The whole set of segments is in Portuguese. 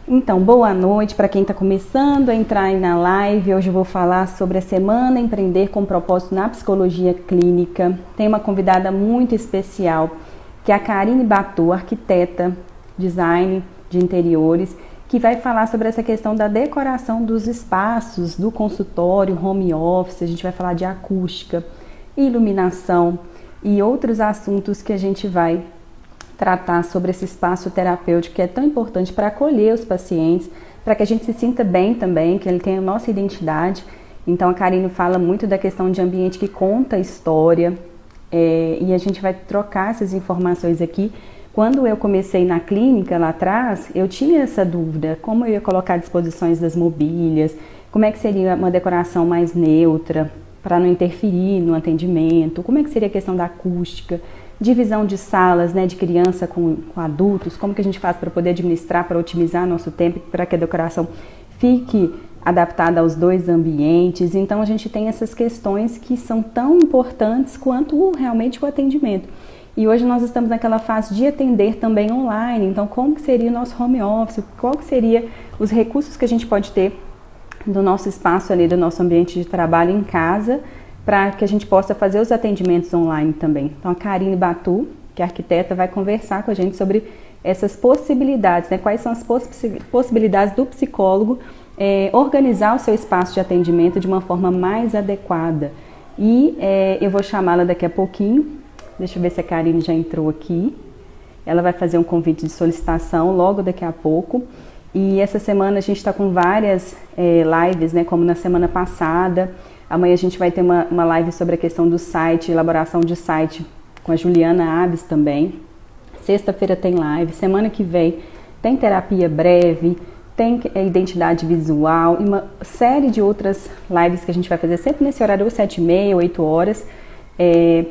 Então, boa noite para quem está começando a entrar aí na live. Hoje eu vou falar sobre a Semana Empreender com Propósito na Psicologia Clínica. Tem uma convidada muito especial, que é a Karine Batu, arquiteta, design de interiores, que vai falar sobre essa questão da decoração dos espaços, do consultório, home office. A gente vai falar de acústica, iluminação e outros assuntos que a gente vai tratar sobre esse espaço terapêutico que é tão importante para acolher os pacientes, para que a gente se sinta bem também, que ele tenha a nossa identidade. Então a Karine fala muito da questão de ambiente que conta história, e a gente vai trocar essas informações aqui. Quando eu comecei na clínica lá atrás, eu tinha essa dúvida, como eu ia colocar disposições das mobílias, como é que seria uma decoração mais neutra, para não interferir no atendimento, como é que seria a questão da acústica, divisão de salas, né, de criança com adultos, como que a gente faz para poder administrar, para otimizar nosso tempo, para que a decoração fique adaptada aos dois ambientes. Então a gente tem essas questões que são tão importantes quanto realmente o atendimento. E hoje nós estamos naquela fase de atender também online, então como que seria o nosso home office, qual que seria os recursos que a gente pode ter do nosso espaço ali, do nosso ambiente de trabalho em casa, para que a gente possa fazer os atendimentos online também. Então a Karine Batu, que é arquiteta, vai conversar com a gente sobre essas possibilidades, né? Quais são as possibilidades do psicólogo organizar o seu espaço de atendimento de uma forma mais adequada. E eu vou chamá-la daqui a pouquinho. Deixa eu ver se a Karine já entrou aqui. Ela vai fazer um convite de solicitação logo daqui a pouco. E essa semana a gente está com várias lives, né? Como na semana passada. Amanhã a gente vai ter uma live sobre a questão do site, elaboração de site, com a Juliana Aves também. Sexta-feira tem live, semana que vem tem terapia breve, tem identidade visual e uma série de outras lives que a gente vai fazer sempre nesse horário, ou 7h30, 8 horas,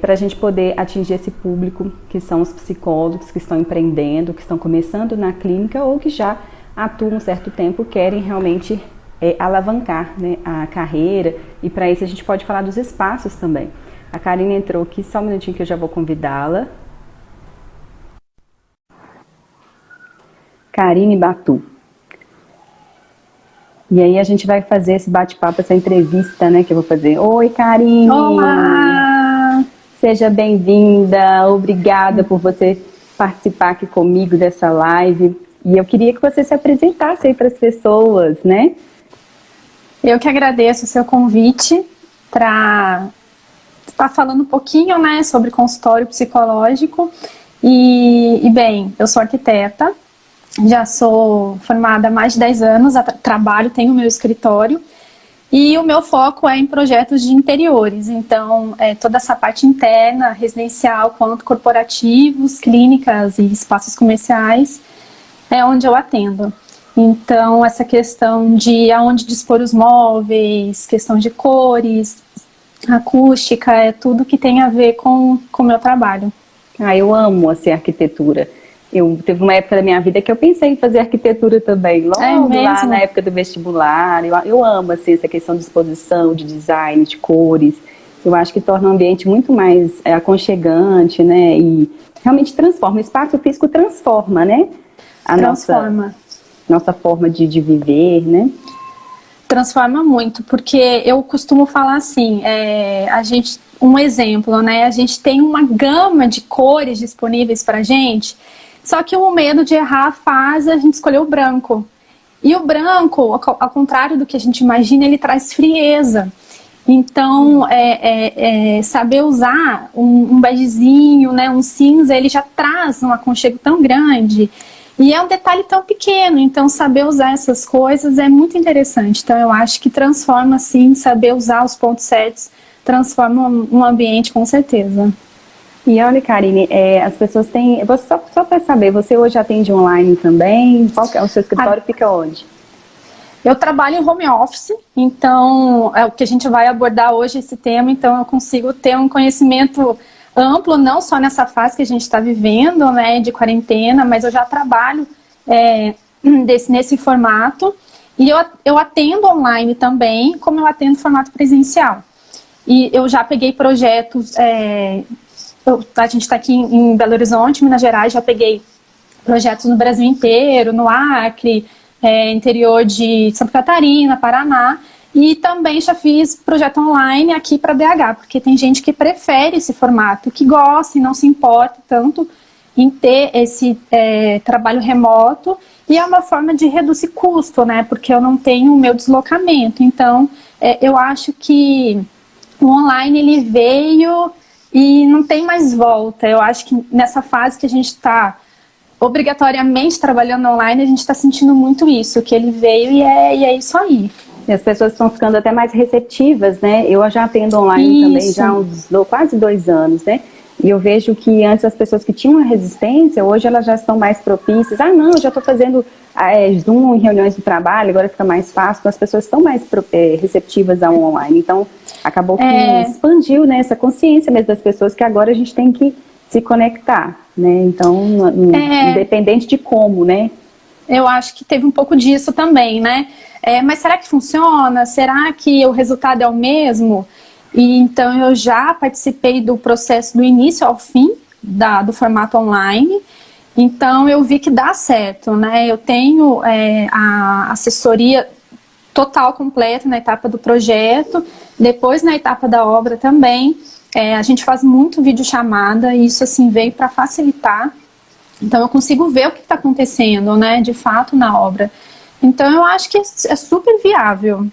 para a gente poder atingir esse público, que são os psicólogos que estão empreendendo, que estão começando na clínica ou que já atuam um certo tempo, querem realmente alavancar, né, a carreira, e para isso a gente pode falar dos espaços também. A Karine entrou aqui, só um minutinho que eu já vou convidá-la. Karine Batu. E aí a gente vai fazer esse bate-papo, essa entrevista, né, que eu vou fazer. Oi, Karine! Olá! Seja bem-vinda, obrigada por você participar aqui comigo dessa live. E eu queria que você se apresentasse aí para as pessoas, né? Eu que agradeço o seu convite para estar falando um pouquinho, né, sobre consultório psicológico. E bem, eu sou arquiteta, já sou formada há mais de 10 anos, trabalho, tenho o meu escritório e o meu foco é em projetos de interiores. Então, toda essa parte interna, residencial, quanto corporativos, clínicas e espaços comerciais é onde eu atendo. Então, essa questão de aonde dispor os móveis, questão de cores, acústica, é tudo que tem a ver com o meu trabalho. Eu amo, assim, arquitetura. Teve uma época da minha vida que eu pensei em fazer arquitetura também, logo lá na época do vestibular. Eu amo, assim, essa questão de exposição, de design, de cores. Eu acho que torna o ambiente muito mais aconchegante, né? E realmente transforma. O espaço físico transforma, né? Nossa forma de viver, né? Transforma muito, porque eu costumo falar assim, um exemplo, né? A gente tem uma gama de cores disponíveis pra gente, só que o medo de errar faz a gente escolher o branco. E o branco, ao contrário do que a gente imagina, ele traz frieza. Então, saber usar um begezinho, né, um cinza, ele já traz um aconchego tão grande. E é um detalhe tão pequeno, então saber usar essas coisas é muito interessante. Então eu acho que transforma, sim, saber usar os pontos certos, transforma um ambiente com certeza. E olha, Karine, as pessoas têm... Só para saber, você hoje atende online também? Qual que é o seu escritório? Fica onde? Eu trabalho em home office, então é o que a gente vai abordar hoje, esse tema, então eu consigo ter um conhecimento amplo, não só nessa fase que a gente está vivendo, né, de quarentena, mas eu já trabalho nesse formato, e eu atendo online também, como eu atendo formato presencial. E eu já peguei projetos, a gente está aqui em Belo Horizonte, Minas Gerais, já peguei projetos no Brasil inteiro, no Acre, interior de Santa Catarina, Paraná, e também já fiz projeto online aqui para BH, porque tem gente que prefere esse formato, que gosta e não se importa tanto em ter esse trabalho remoto, e é uma forma de reduzir custo, né, porque eu não tenho o meu deslocamento. Então, eu acho que o online ele veio e não tem mais volta. Eu acho que nessa fase que a gente está obrigatoriamente trabalhando online, a gente está sentindo muito isso, que ele veio e é isso aí. E as pessoas estão ficando até mais receptivas, né? Eu já atendo online também já há quase 2 anos, né? E eu vejo que antes as pessoas que tinham uma resistência, hoje elas já estão mais propícias. Ah, não, eu já estou fazendo Zoom em reuniões do trabalho, agora fica mais fácil. Então as pessoas estão mais receptivas ao online. Então acabou que expandiu, né, essa consciência mesmo das pessoas que agora a gente tem que se conectar, né? Então, independente de como, né? Eu acho que teve um pouco disso também, né? Mas será que funciona? Será que o resultado é o mesmo? E então eu já participei do processo do início ao fim do formato online. Então eu vi que dá certo, né? Eu tenho a assessoria total, completa na etapa do projeto, depois na etapa da obra também. A gente faz muito videochamada e isso assim veio para facilitar. Então eu consigo ver o que está acontecendo, né, de fato na obra. Então eu acho que é super viável.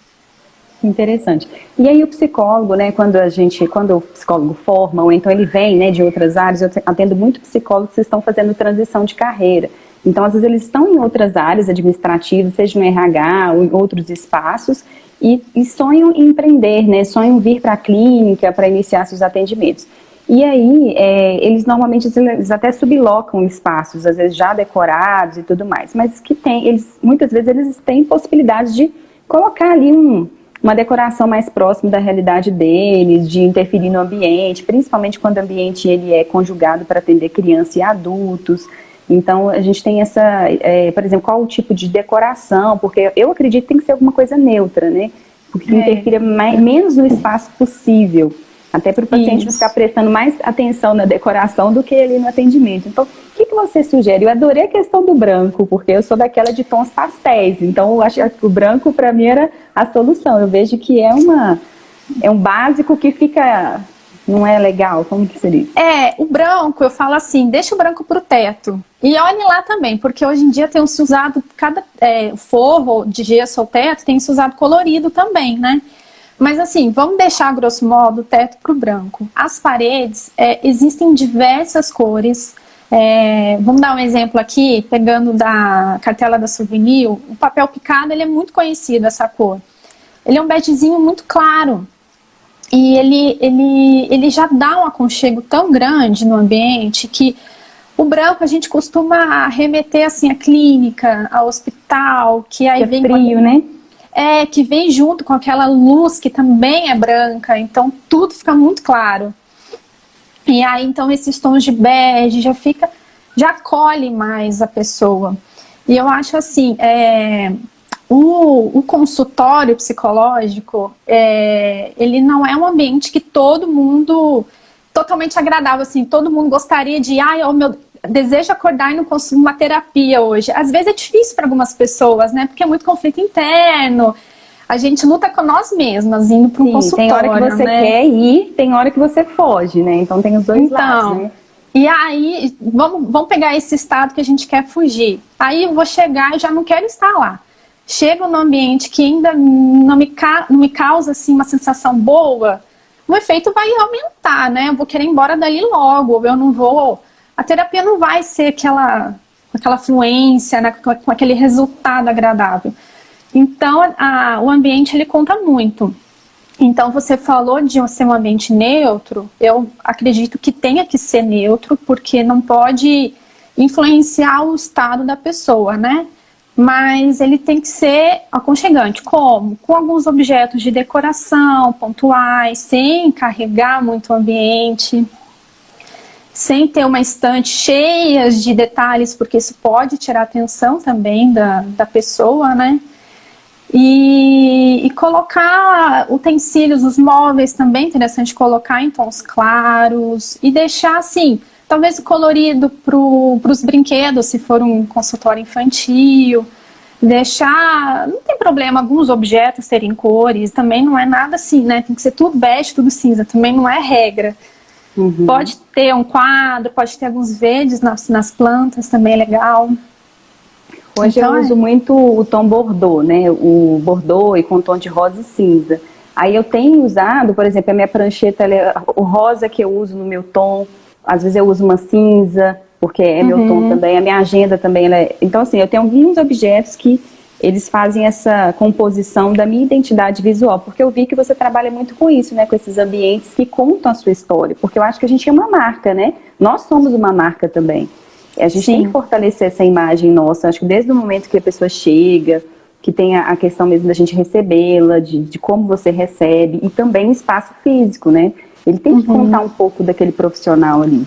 Interessante. E aí o psicólogo, né, quando o psicólogo forma, ou então ele vem, né, de outras áreas, eu atendo muito psicólogos que estão fazendo transição de carreira. Então, às vezes eles estão em outras áreas administrativas, seja no RH ou em outros espaços, e sonham em empreender, né, sonham vir para a clínica para iniciar seus atendimentos. E aí, eles normalmente eles até sublocam espaços, às vezes já decorados e tudo mais, mas que muitas vezes eles têm possibilidade de colocar ali uma decoração mais próxima da realidade deles, de interferir no ambiente, principalmente quando o ambiente ele é conjugado para atender crianças e adultos. Então, a gente tem por exemplo, qual o tipo de decoração, porque eu acredito que tem que ser alguma coisa neutra, né? Porque interfira menos no espaço possível. Até para o paciente não ficar prestando mais atenção na decoração do que ali no atendimento. Então, o que você sugere? Eu adorei a questão do branco, porque eu sou daquela de tons pastéis. Então, eu acho que o branco, para mim, era a solução. Eu vejo que é um básico que fica... Não é legal? Como que seria? O branco, eu falo assim, deixa o branco pro teto. E olhe lá também, porque hoje em dia tem se usado, cada forro de gesso ou teto tem se usado colorido também, né? Mas assim, vamos deixar, grosso modo, o teto pro branco. As paredes, existem diversas cores. Vamos dar um exemplo aqui, pegando da cartela da Souvenir, o papel picado, ele é muito conhecido, essa cor. Ele é um begezinho muito claro. E ele já dá um aconchego tão grande no ambiente que o branco a gente costuma remeter assim à clínica, ao hospital, que aí vem frio, né? Que vem junto com aquela luz que também é branca, então tudo fica muito claro. E aí então esses tons de bege já acolhe mais a pessoa. E eu acho assim, o consultório psicológico, ele não é um ambiente que todo mundo, totalmente agradável, assim, todo mundo gostaria de, desejo acordar e não consumo uma terapia hoje. Às vezes é difícil para algumas pessoas, né, porque é muito conflito interno, a gente luta com nós mesmas, indo para um consultório, tem hora que você quer ir, tem hora que você foge, né, então tem os dois lados, né. E aí, vamos pegar esse estado que a gente quer fugir. Aí eu vou chegar e já não quero estar lá. Chego no ambiente que ainda não me causa assim, uma sensação boa, o efeito vai aumentar, né? Eu vou querer ir embora dali logo, eu não vou... A terapia não vai ser aquela fluência, né? Com aquele resultado agradável. Então, o ambiente, ele conta muito. Então, você falou de ser um ambiente neutro, eu acredito que tenha que ser neutro, porque não pode influenciar o estado da pessoa, né? Mas ele tem que ser aconchegante. Como? Com alguns objetos de decoração pontuais, sem carregar muito o ambiente, sem ter uma estante cheia de detalhes, porque isso pode tirar a atenção também da pessoa, né? E colocar utensílios, os móveis também, interessante colocar em tons claros e deixar assim... Talvez o colorido para os brinquedos, se for um consultório infantil. Deixar, não tem problema alguns objetos terem cores, também não é nada assim, né? Tem que ser tudo bege, tudo cinza, também não é regra. Pode ter um quadro, pode ter alguns verdes nas plantas, também é legal. Hoje então, eu uso muito o tom bordô, né? O bordô e com tom de rosa e cinza. Aí eu tenho usado, por exemplo, a minha prancheta, o rosa que eu uso no meu tom, às vezes eu uso uma cinza, porque é meu tom também, a minha agenda também. Então, assim, eu tenho alguns objetos que eles fazem essa composição da minha identidade visual, porque eu vi que você trabalha muito com isso, né? Com esses ambientes que contam a sua história, porque eu acho que a gente é uma marca, né? Nós somos uma marca também. A gente tem que fortalecer essa imagem nossa, acho que desde o momento que a pessoa chega, que tem a questão mesmo da gente recebê-la, de como você recebe, e também o espaço físico, né? Ele tem que contar um pouco daquele profissional ali.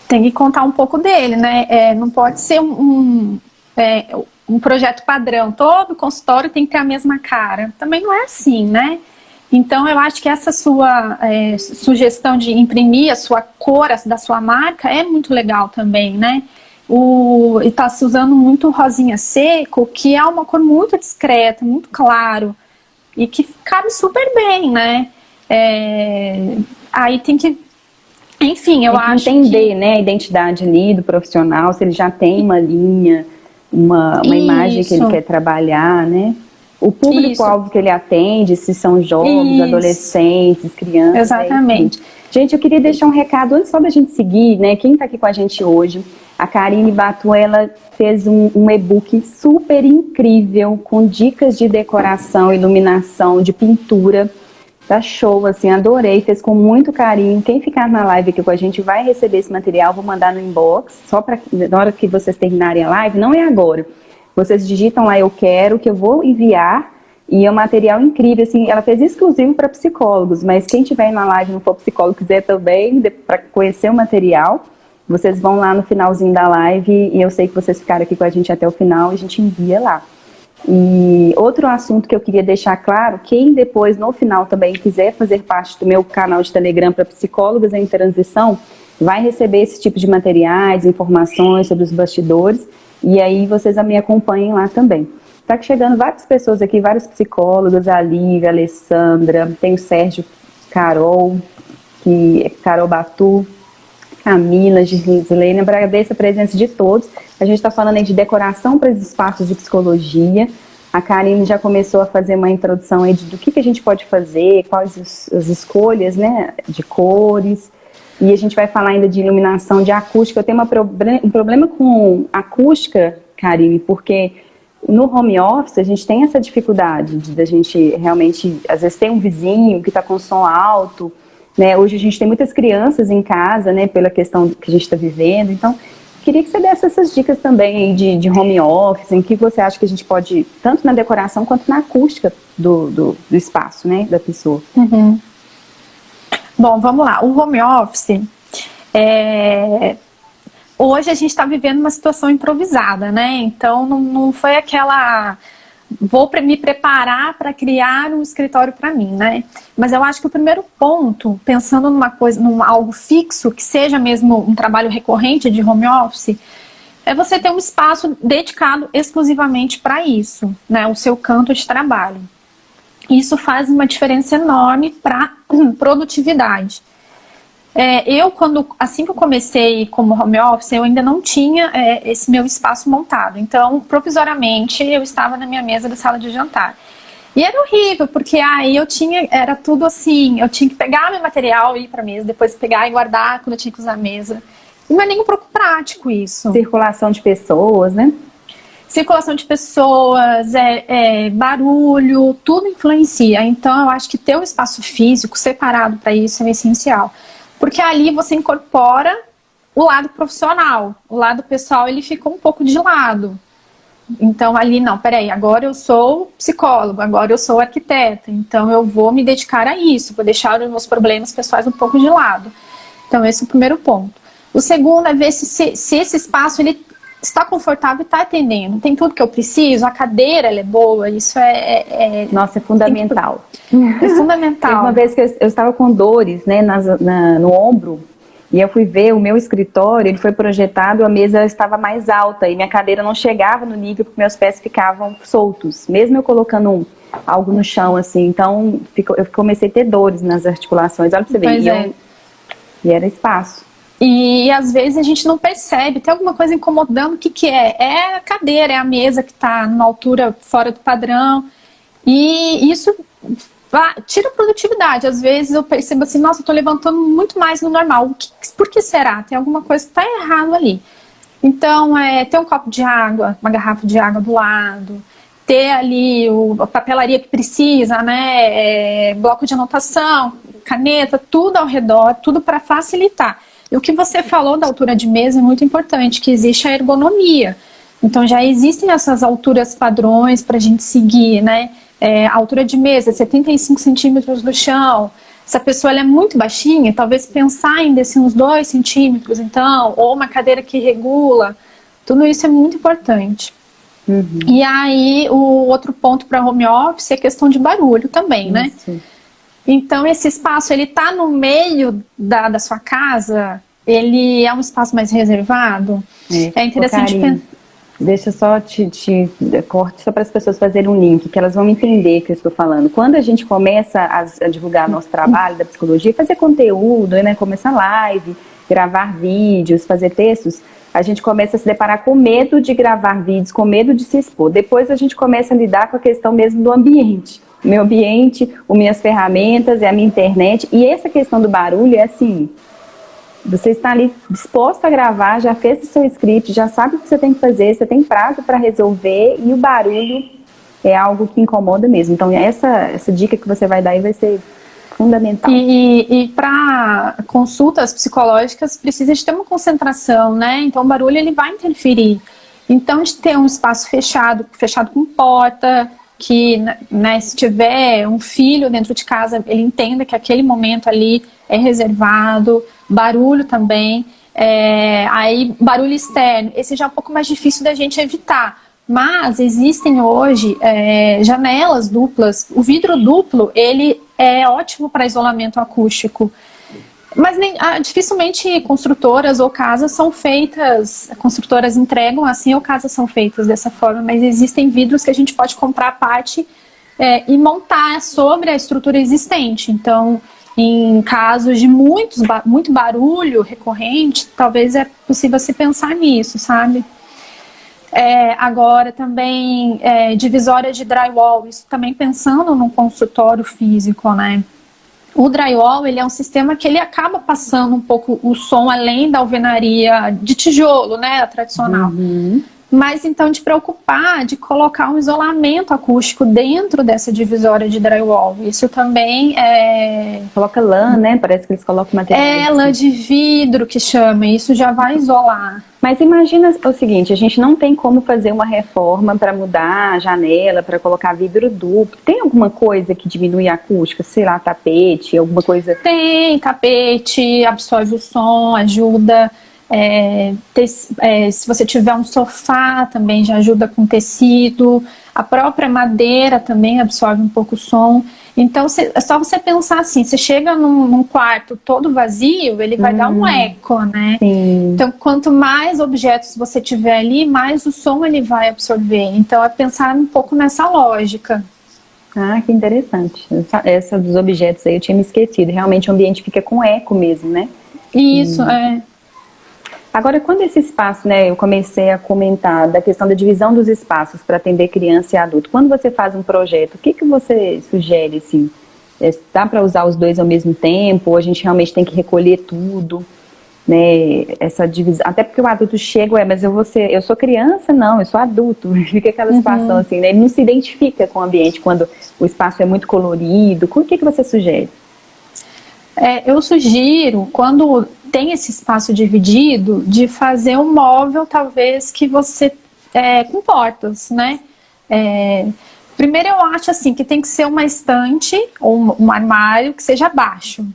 Tem que contar um pouco dele, né? Não pode ser um projeto padrão, todo consultório tem que ter a mesma cara. Também não é assim, né? Então, eu acho que essa sua sugestão de imprimir a sua cor da sua marca é muito legal também, né? E está se usando muito rosinha seco, que é uma cor muito discreta, muito claro, e que cabe super bem, né? Aí tem que... Enfim, eu acho que... entender, né, a identidade ali do profissional, se ele já tem uma linha, uma imagem que ele quer trabalhar, né? O público-alvo que ele atende, se são jovens, adolescentes, crianças. Exatamente. Gente, eu queria deixar um recado antes só da gente seguir, né? Quem está aqui com a gente hoje, a Karine Batu, ela fez um e-book super incrível, com dicas de decoração, iluminação, de pintura. Tá show, assim, adorei, fez com muito carinho. Quem ficar na live aqui com a gente vai receber esse material, vou mandar no inbox, só para na hora que vocês terminarem a live, não é agora. Vocês digitam lá, eu quero, que eu vou enviar, e é um material incrível, assim, ela fez exclusivo para psicólogos, mas quem tiver na live e não for psicólogo, quiser também, para conhecer o material, vocês vão lá no finalzinho da live, e eu sei que vocês ficaram aqui com a gente até o final, e a gente envia lá. E outro assunto que eu queria deixar claro, quem depois no final também quiser fazer parte do meu canal de Telegram para psicólogas em transição, vai receber esse tipo de materiais, informações sobre os bastidores, e aí vocês me acompanhem lá também. Tá chegando várias pessoas aqui, vários psicólogos, a Lívia, a Alessandra, tem o Sérgio, Carol Batu, Camila, Gislene, agradeço a presença de todos. A gente está falando aí de decoração para os espaços de psicologia. A Karine já começou a fazer uma introdução aí do que a gente pode fazer, quais as escolhas, né, de cores. E a gente vai falar ainda de iluminação, de acústica. Eu tenho um problema com acústica, Karine, porque no home office a gente tem essa dificuldade da gente realmente, às vezes tem um vizinho que está com som alto, né? Hoje a gente tem muitas crianças em casa, né, pela questão que a gente está vivendo, então queria que você desse essas dicas também aí de home office, em que você acha que a gente pode, tanto na decoração quanto na acústica do espaço, né, da pessoa. Bom, vamos lá, o home office, hoje a gente está vivendo uma situação improvisada, né, então não foi aquela... Vou me preparar para criar um escritório para mim, né? Mas eu acho que o primeiro ponto, pensando numa coisa, algo fixo, que seja mesmo um trabalho recorrente de home office, é você ter um espaço dedicado exclusivamente para isso, né? O seu canto de trabalho. Isso faz uma diferença enorme para produtividade. Assim que eu comecei como home office, eu ainda não tinha esse meu espaço montado. Então, provisoriamente, eu estava na minha mesa da sala de jantar. E era horrível, porque aí era tudo assim, eu tinha que pegar meu material e ir para a mesa, depois pegar e guardar quando eu tinha que usar a mesa. E não é nem um pouco prático isso. Circulação de pessoas, né? Circulação de pessoas, barulho, tudo influencia. Então, eu acho que ter um espaço físico separado para isso é essencial. Porque ali você incorpora o lado profissional. O lado pessoal, ele fica um pouco de lado. Então ali, não, peraí, agora eu sou psicólogo, agora eu sou arquiteta. Então eu vou me dedicar a isso, vou deixar os meus problemas pessoais um pouco de lado. Então esse é o primeiro ponto. O segundo é ver se esse espaço ele está confortável e está atendendo. Tem tudo que eu preciso, a cadeira ela é boa, isso Nossa, é fundamental. É fundamental. Teve uma vez que eu estava com dores, né, no ombro, E eu fui ver o meu escritório, ele foi projetado, a mesa estava mais alta e minha cadeira não chegava no nível porque meus pés ficavam soltos, mesmo eu colocando algo no chão, assim. Então, eu comecei a ter dores nas articulações. Olha pra você ver. E era espaço. E às vezes a gente não percebe, tem alguma coisa incomodando, o que que é? É a cadeira, é a mesa que está numa altura fora do padrão. E isso tira a produtividade. Às vezes eu percebo assim, nossa, eu tô levantando muito mais do normal. Por que será? Tem alguma coisa que está errado ali. Então, ter um copo de água, uma garrafa de água do lado, ter ali a papelaria que precisa, né? Bloco de anotação, caneta, tudo ao redor, tudo para facilitar. E o que você falou da altura de mesa é muito importante, que existe a ergonomia. Então, já existem essas alturas padrões para a gente seguir, né? A altura de mesa, 75 centímetros do chão. Se a pessoa é muito baixinha, talvez pensar em descer uns 2 centímetros, então, ou uma cadeira que regula. Tudo isso é muito importante. Uhum. E aí, o outro ponto para home office é a questão de barulho também, né? Então, esse espaço, ele tá no meio da sua casa, ele é um espaço mais reservado. É interessante pensar. Deixa eu só corte só para as pessoas fazerem um link, que elas vão entender o que eu estou falando. Quando a gente começa a divulgar nosso trabalho da psicologia, fazer conteúdo, né, começar live, gravar vídeos, fazer textos, a gente começa a se deparar com medo de gravar vídeos, com medo de se expor. Depois a gente começa a lidar com a questão mesmo do ambiente. Meu ambiente, as minhas ferramentas, a minha internet. E essa questão do barulho é assim... Você está ali disposto a gravar, já fez o seu script, já sabe o que você tem que fazer, você tem prazo para resolver e o barulho é algo que incomoda mesmo. Então, essa dica que você vai dar aí vai ser fundamental. E para consultas psicológicas precisa de ter uma concentração, né? Então, o barulho ele vai interferir. Então, de ter um espaço fechado com porta, que, né, se tiver um filho dentro de casa, ele entenda que aquele momento ali é reservado. Barulho também, aí barulho externo, esse já é um pouco mais difícil da gente evitar, mas existem hoje janelas duplas, o vidro duplo, ele é ótimo para isolamento acústico, mas dificilmente construtoras ou casas são feitas, construtoras entregam assim ou casas são feitas dessa forma, mas existem vidros que a gente pode comprar a parte e montar sobre a estrutura existente, então... Em casos de muito barulho recorrente, talvez é possível se pensar nisso, sabe? Agora também divisória de drywall, isso também pensando num consultório físico, né? O drywall, ele é um sistema que ele acaba passando um pouco o som além da alvenaria de tijolo, né? A tradicional. Uhum. Mas então de preocupar, de colocar um isolamento acústico dentro dessa divisória de drywall. Isso também Coloca lã, né? Parece que eles colocam material. Lã de vidro que chama, isso já vai isolar. Mas imagina o seguinte, a gente não tem como fazer uma reforma para mudar a janela, para colocar vidro duplo. Tem alguma coisa que diminui a acústica? Sei lá, tapete, alguma coisa? Tem, tapete, absorve o som, ajuda... se você tiver um sofá também já ajuda com tecido, a própria madeira também absorve um pouco o som. Então é só você pensar assim, você chega num quarto todo vazio, ele vai dar um eco, né? Sim. Então quanto mais objetos você tiver ali, mais o som ele vai absorver. Então é pensar um pouco nessa lógica. Ah, que interessante. Essa dos objetos aí eu tinha me esquecido. Realmente o ambiente fica com eco mesmo, né? Isso, Agora, quando esse espaço, né, eu comecei a comentar da questão da divisão dos espaços para atender criança e adulto. Quando você faz um projeto, o que você sugere, assim? Dá para usar os dois ao mesmo tempo? Ou a gente realmente tem que recolher tudo? Né, essa divisão, até porque o adulto chega, mas eu sou criança? Não, eu sou adulto. Fica aquela situação assim, né? Ele não se identifica com o ambiente quando o espaço é muito colorido. O que você sugere? Eu sugiro, quando tem esse espaço dividido, de fazer um móvel, talvez, que você... com portas, né? Primeiro eu acho assim, que tem que ser uma estante ou um armário que seja baixo,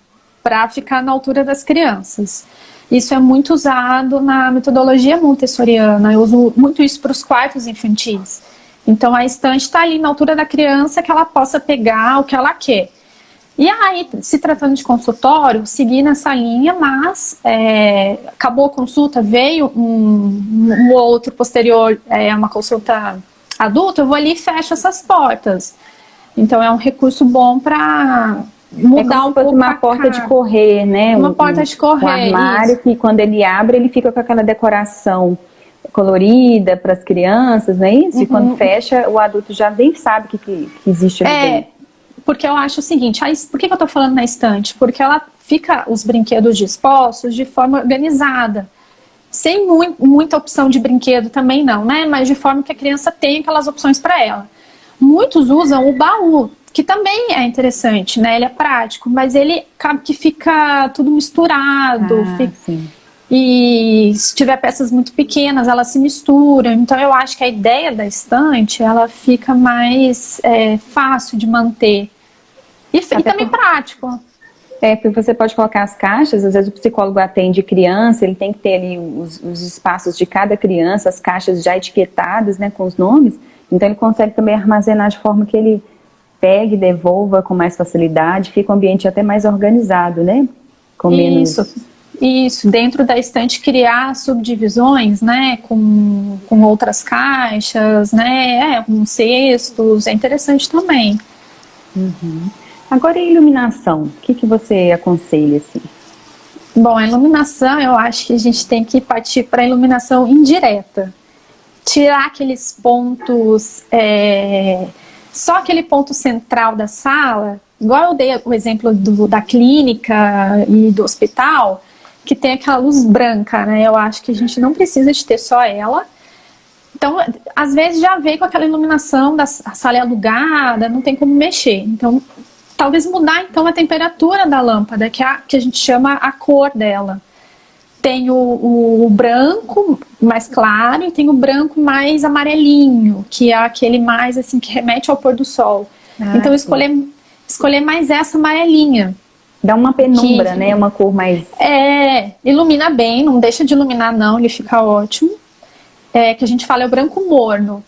para ficar na altura das crianças. Isso é muito usado na metodologia montessoriana, eu uso muito isso para os quartos infantis. Então a estante está ali na altura da criança, que ela possa pegar o que ela quer. E aí, se tratando de consultório, segui nessa linha, mas acabou a consulta, veio um outro posterior, uma consulta adulta, eu vou ali e fecho essas portas. Então, é um recurso bom para mudar um pouco uma porta de correr, né? Uma porta de correr, um armário isso. que quando ele abre, ele fica com aquela decoração colorida para as crianças, não é isso? E quando fecha, o adulto já nem sabe que existe ali dentro. Porque eu acho o seguinte, por que eu tô falando na estante? Porque ela fica, os brinquedos dispostos de forma organizada. Sem muita opção de brinquedo também não, né? Mas de forma que a criança tem aquelas opções para ela. Muitos usam o baú, que também é interessante, né? Ele é prático, mas ele acaba que fica tudo misturado. Sim. E se tiver peças muito pequenas, elas se misturam. Então eu acho que a ideia da estante, ela fica mais fácil de manter. E também prático. Porque você pode colocar as caixas, às vezes o psicólogo atende criança, ele tem que ter ali os espaços de cada criança, as caixas já etiquetadas, né, com os nomes, então ele consegue também armazenar de forma que ele pegue e devolva com mais facilidade, fica o ambiente até mais organizado, né? Com menos... Isso, dentro da estante criar subdivisões, né, com outras caixas, né, com cestos, é interessante também. Agora, e a iluminação? O que você aconselha, assim? Bom, a iluminação, eu acho que a gente tem que partir para a iluminação indireta. Tirar aqueles pontos, só aquele ponto central da sala, igual eu dei o exemplo da clínica e do hospital, que tem aquela luz branca, né? Eu acho que a gente não precisa de ter só ela. Então, às vezes já vem com aquela iluminação da sala alugada, não tem como mexer. Então, talvez mudar então a temperatura da lâmpada, que a gente chama a cor dela. Tem o branco mais claro e tem o branco mais amarelinho, que é aquele mais assim que remete ao pôr do sol. Então, escolher mais essa amarelinha. Dá uma penumbra, né? Uma cor mais... ilumina bem, não deixa de iluminar não, ele fica ótimo. Que a gente fala é o branco morno.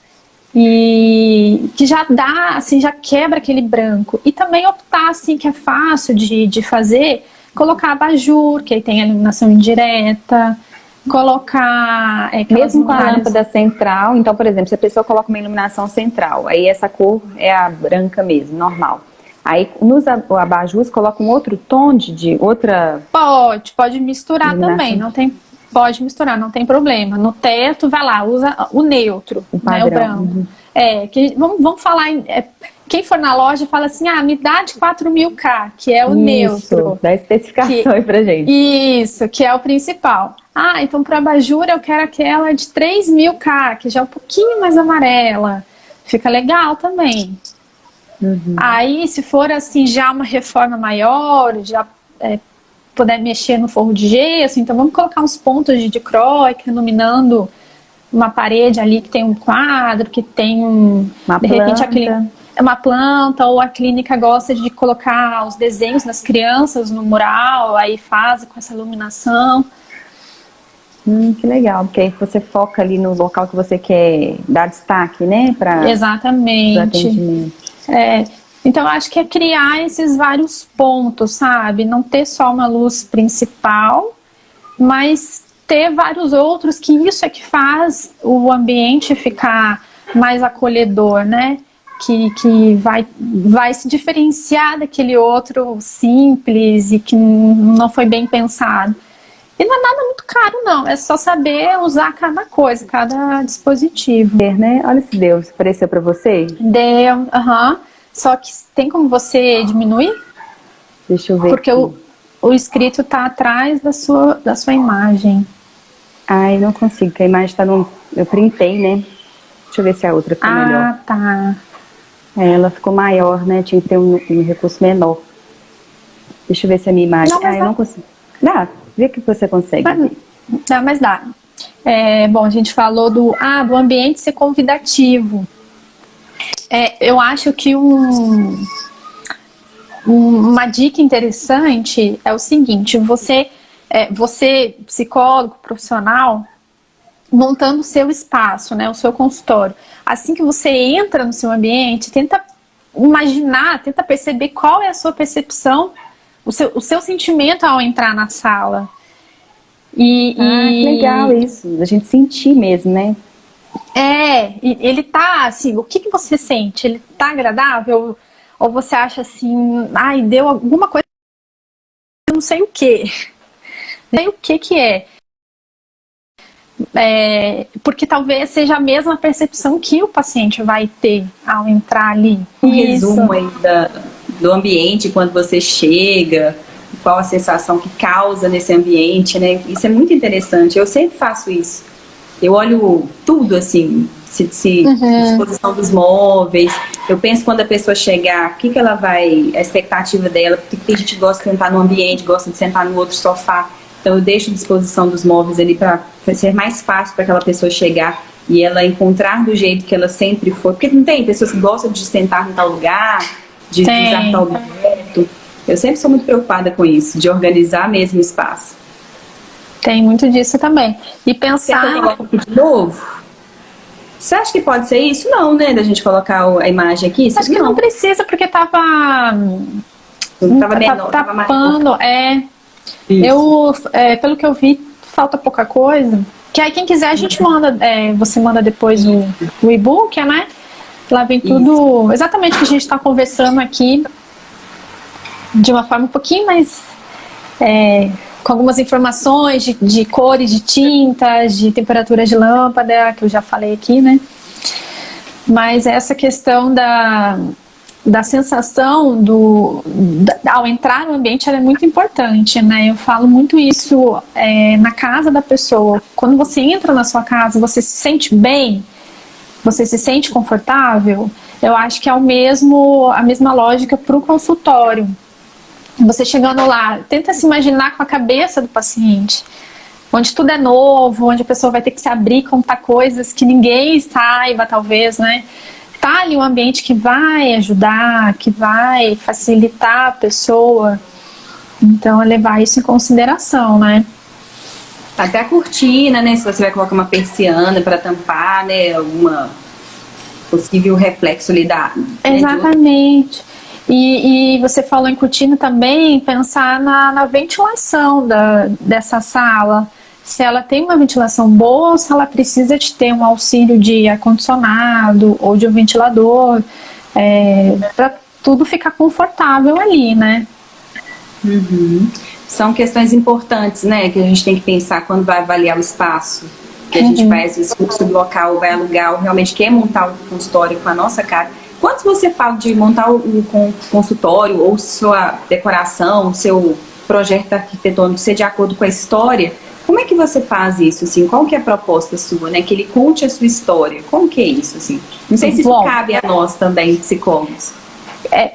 E que já dá, assim, já quebra aquele branco. E também optar, assim, que é fácil de fazer, colocar abajur, que aí tem a iluminação indireta, colocar... mesmo com a lâmpada central, então, por exemplo, se a pessoa coloca uma iluminação central, aí essa cor é a branca mesmo, normal. Aí, nos abajus, coloca um outro tom de outra... Pode misturar também, pode misturar, não tem problema. No teto, vai lá, usa o neutro, o branco. Vamos falar, quem for na loja fala assim, me dá de 4000K, que é o neutro. Dá especificação aí pra gente. Isso, que é o principal. Então para abajur eu quero aquela de 3000K, que já é um pouquinho mais amarela. Fica legal também. Aí, se for assim, já uma reforma maior, já puder mexer no forro de gesso, então vamos colocar uns pontos de dicróica iluminando uma parede ali que tem um quadro, que tem uma planta, ou a clínica gosta de colocar os desenhos das crianças no mural, aí faz com essa iluminação. Que legal, porque aí você foca ali no local que você quer dar destaque, né? Exatamente. Pro atendimento. Então, eu acho que é criar esses vários pontos, sabe? Não ter só uma luz principal, mas ter vários outros, que isso é que faz o ambiente ficar mais acolhedor, né? Que vai se diferenciar daquele outro simples e que não foi bem pensado. E não é nada muito caro, não. É só saber usar cada coisa, cada dispositivo. Né? Olha se Deus apareceu para você. Deu, Só que tem como você diminuir? Deixa eu ver. Porque o escrito está atrás da sua imagem. Eu não consigo, porque a imagem está no... Eu printei, né? Deixa eu ver se a outra ficou melhor. Tá. Ela ficou maior, né? Tinha que ter um recurso menor. Deixa eu ver se a minha imagem... eu não consigo. Vê que você consegue. Mas dá. Bom, a gente falou do ambiente ser convidativo. Eu acho que uma dica interessante é o seguinte, você, psicólogo, profissional, montando o seu espaço, né, o seu consultório. Assim que você entra no seu ambiente, tenta imaginar, tenta perceber qual é a sua percepção, o seu sentimento ao entrar na sala. Que legal isso, a gente sentir mesmo, né? E ele tá assim, o que você sente? Ele tá agradável? Ou você acha assim, ai, deu alguma coisa, eu não sei o que. Nem o que é. Porque talvez seja a mesma percepção que o paciente vai ter ao entrar ali. Um resumo aí do ambiente quando você chega, qual a sensação que causa nesse ambiente, né? Isso é muito interessante, eu sempre faço isso. Eu olho tudo assim, disposição dos móveis, eu penso quando a pessoa chegar, o que ela vai, a expectativa dela, porque tem gente que gosta de sentar num ambiente, gosta de sentar no outro sofá. Então eu deixo a disposição dos móveis ali para ser mais fácil para aquela pessoa chegar e ela encontrar do jeito que ela sempre foi. Porque não tem pessoas que gostam de sentar em tal lugar, de usar tal objeto. Eu sempre sou muito preocupada com isso, de organizar mesmo o espaço. Tem muito disso também. E pensar... Você coloca aqui de novo? Você acha que pode ser isso? Não, né? Da gente colocar a imagem aqui? Acho que não precisa, porque tava menor, tapando, pelo que eu vi, falta pouca coisa. Que aí quem quiser a gente manda, você manda depois o e-book, né? Lá vem tudo, exatamente o que a gente está conversando aqui, de uma forma um pouquinho mais, com algumas informações de cores, de tintas, de temperaturas de lâmpada, que eu já falei aqui, né? Mas essa questão da sensação ao entrar no ambiente, ela é muito importante, né? Eu falo muito isso na casa da pessoa. Quando você entra na sua casa, você se sente bem? Você se sente confortável? Eu acho que é a mesma lógica para o consultório. Você chegando lá, tenta se imaginar com a cabeça do paciente, onde tudo é novo, onde a pessoa vai ter que se abrir, contar coisas que ninguém saiba, talvez, né? Tá ali um ambiente que vai ajudar, que vai facilitar a pessoa. Então, é levar isso em consideração, né? Até a cortina, né? Se você vai colocar uma persiana para tampar, né? Alguma possível reflexo ali Exatamente. E você falou em cortina também, pensar na ventilação dessa sala. Se ela tem uma ventilação boa ou se ela precisa de ter um auxílio de ar-condicionado ou de um ventilador, para tudo ficar confortável ali, né? São questões importantes, né, que a gente tem que pensar quando vai avaliar o espaço. Que a gente vai, às vezes, sublocar ou vai alugar ou realmente quer montar um consultório com a nossa cara. Quando você fala de montar um consultório ou sua decoração, seu projeto arquitetônico ser de acordo com a história, como é que você faz isso, assim? Qual que é a proposta sua, né? Que ele conte a sua história. Como que é isso, assim? Não sei se isso cabe a nós também, psicólogos.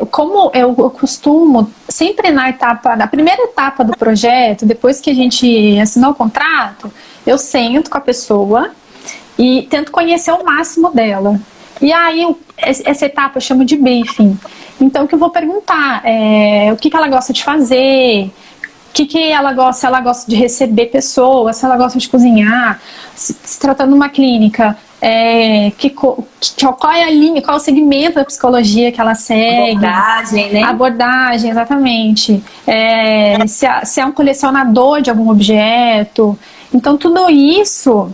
Como eu costumo, sempre na primeira etapa do projeto, depois que a gente assinou o contrato, eu sento com a pessoa e tento conhecer o máximo dela. E aí, essa etapa eu chamo de briefing. Então, o que eu vou perguntar o que ela gosta de fazer, que ela gosta, se ela gosta de receber pessoas, se ela gosta de cozinhar, se tratando de uma clínica, qual é a linha, qual é o segmento da psicologia que ela segue. Abordagem, né? Abordagem, exatamente. Se é um colecionador de algum objeto. Então, tudo isso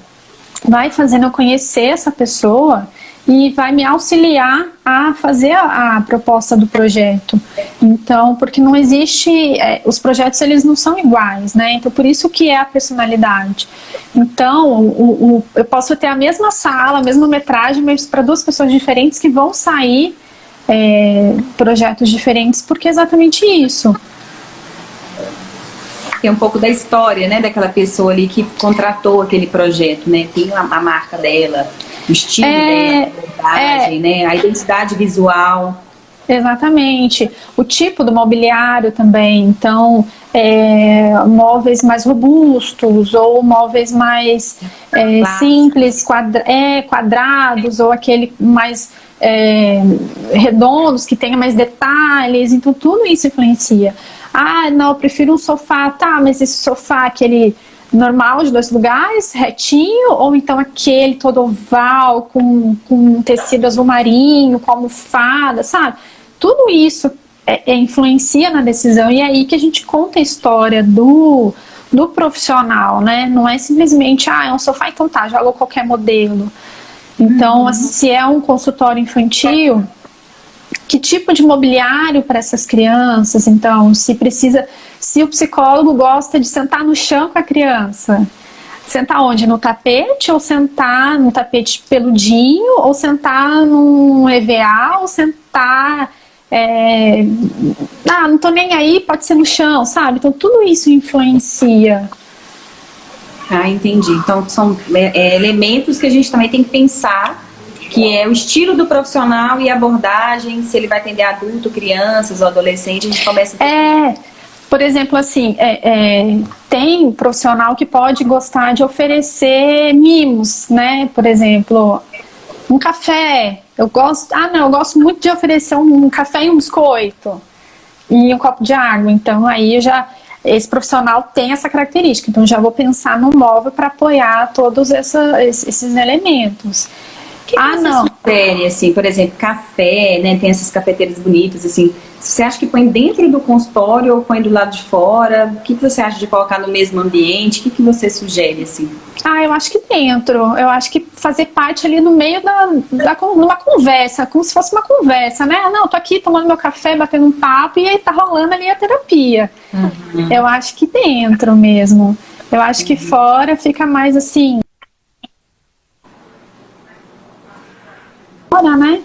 vai fazendo eu conhecer essa pessoa e vai me auxiliar a fazer a proposta do projeto. Então, porque não existe, os projetos eles não são iguais, né? Então, por isso que é a personalidade. Então, eu posso ter a mesma sala, a mesma metragem, mas para duas pessoas diferentes que vão sair projetos diferentes, porque é exatamente isso. Tem um pouco da história, né, daquela pessoa ali que contratou aquele projeto, né? Tem a marca dela, o estilo dela, a abordagem, né? A identidade visual. Exatamente. O tipo do mobiliário também. Então, móveis mais robustos ou móveis mais simples, quadrados, ou aquele mais redondos, que tenha mais detalhes. Então, tudo isso influencia. Ah, não, eu prefiro um sofá. Tá, mas esse sofá, aquele normal de 2 lugares, retinho, ou então aquele todo oval, com tecido azul marinho, com almofada, sabe? Tudo isso influencia na decisão, e é aí que a gente conta a história do profissional, né? Não é simplesmente, é um sofá, então tá, joga qualquer modelo. Então, se é um consultório infantil, que tipo de mobiliário para essas crianças? Então, se o psicólogo gosta de sentar no chão com a criança, sentar onde? No tapete, ou sentar no tapete peludinho, ou sentar num EVA, ou sentar... não tô nem aí, pode ser no chão, sabe? Então, tudo isso influencia. Entendi. Então, são elementos que a gente também tem que pensar, que é o estilo do profissional e a abordagem, se ele vai atender adulto, crianças ou adolescente, a gente começa... Por exemplo, assim, tem profissional que pode gostar de oferecer mimos, né? Por exemplo, um café. Eu gosto muito de oferecer um café e um biscoito e um copo de água. Então, aí esse profissional tem essa característica. Então, já vou pensar no móvel para apoiar todos esses elementos. Que você sugere, assim, por exemplo, café, né? Tem essas cafeteiras bonitas, assim. Você acha que põe dentro do consultório ou põe do lado de fora? O que você acha de colocar no mesmo ambiente? O que você sugere, assim? Eu acho que dentro. Eu acho que fazer parte ali no meio numa conversa, como se fosse uma conversa, né? Não, tô aqui tomando meu café, batendo um papo e aí tá rolando ali a terapia. Eu acho que dentro mesmo. Eu acho que fora fica mais assim... né?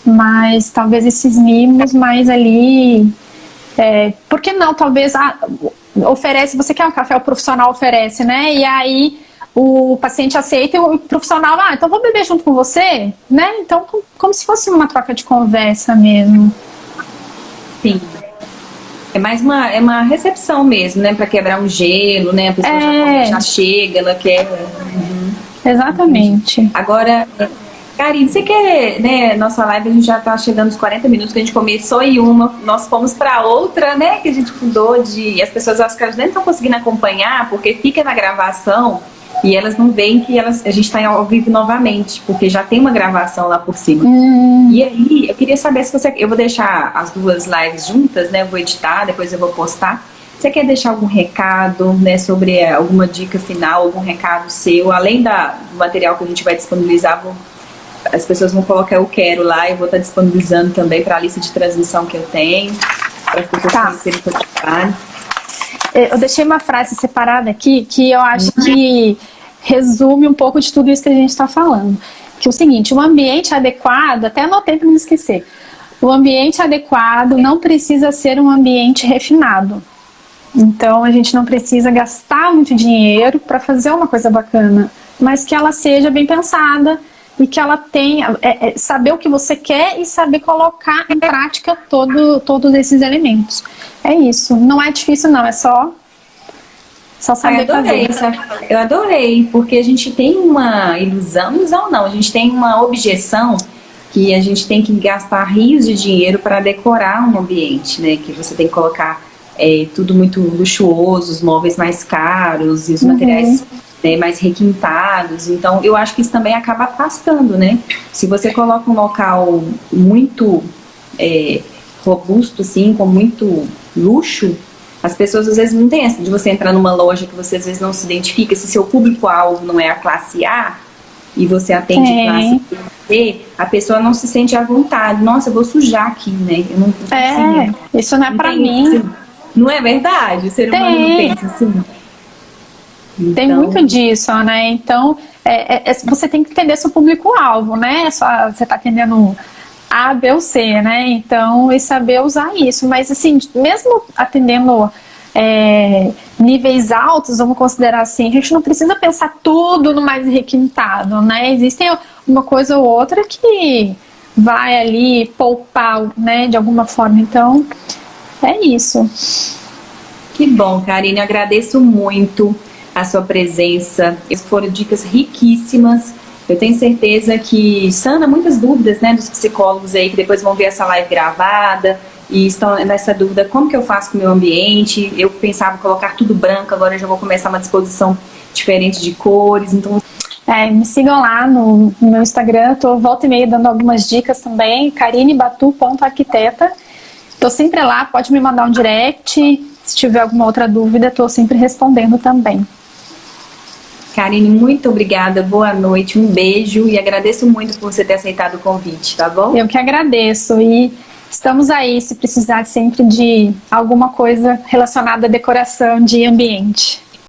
Mas talvez esses mimos mais ali, por que não? Talvez oferece, você quer um café, o profissional oferece, né? E aí o paciente aceita e o profissional, então vou beber junto com você, né? Então, como se fosse uma troca de conversa mesmo. Sim. É mais uma recepção mesmo, né? Para quebrar um gelo, né? A pessoa já chega, ela quer... Exatamente. Agora... Karine, você quer, né, nossa live a gente já tá chegando aos 40 minutos, que a gente começou em uma, nós fomos para outra, né, que a gente mudou as pessoas acham que elas nem estão conseguindo acompanhar, porque fica na gravação e elas não veem que a gente está ao vivo novamente, porque já tem uma gravação lá por cima. E aí, eu queria saber se eu vou deixar as duas lives juntas, né, eu vou editar, depois eu vou postar. Você quer deixar algum recado, né, sobre alguma dica final, algum recado seu, além do material que a gente vai disponibilizar, as pessoas vão colocar eu quero lá, eu vou estar disponibilizando também para a lista de transmissão que eu tenho, para as pessoas conhecerem o seu trabalho. Eu deixei uma frase separada aqui que eu acho que resume um pouco de tudo isso que a gente está falando. Que é o seguinte, um ambiente adequado, até anotei para não esquecer, o ambiente adequado não precisa ser um ambiente refinado. Então a gente não precisa gastar muito dinheiro para fazer uma coisa bacana, mas que ela seja bem pensada, e que ela tenha, saber o que você quer e saber colocar em prática todos esses elementos. É isso, não é difícil não, é só saber fazer. Eu adorei, porque a gente tem uma ilusão não, a gente tem uma objeção que a gente tem que gastar rios de dinheiro para decorar um ambiente, né, que você tem que colocar tudo muito luxuoso, os móveis mais caros e os materiais... mais requintados, então eu acho que isso também acaba afastando, né? Se você coloca um local muito robusto, assim, com muito luxo, as pessoas às vezes não têm essa de você entrar numa loja que você às vezes não se identifica, se seu público-alvo não é a classe A e você atende classe B, a pessoa não se sente à vontade. Nossa, eu vou sujar aqui, né? Eu não consigo. Isso não é pra mim. Assim, não é verdade? O ser humano não pensa assim. Então... Tem muito disso, né? Então, você tem que entender seu público-alvo, né? Você está atendendo A, B ou C, né? Então, e saber usar isso. Mas, assim, mesmo atendendo níveis altos, vamos considerar assim, a gente não precisa pensar tudo no mais requintado, né? Existem uma coisa ou outra que vai ali poupar, né? De alguma forma. Então, é isso. Que bom, Karine. Eu agradeço muito a sua presença. Foram dicas riquíssimas. Eu tenho certeza que sana muitas dúvidas, né, dos psicólogos aí que depois vão ver essa live gravada, e estão nessa dúvida, como que eu faço com o meu ambiente? Eu pensava em colocar tudo branco, agora eu já vou começar uma disposição diferente de cores, então... Me sigam lá no meu Instagram, tô volta e meia dando algumas dicas também, karinebatu.arquiteta. Tô sempre lá, pode me mandar um direct, se tiver alguma outra dúvida, tô sempre respondendo também. Karine, muito obrigada, boa noite, um beijo e agradeço muito por você ter aceitado o convite, tá bom? Eu que agradeço e estamos aí se precisar sempre de alguma coisa relacionada à decoração de ambiente.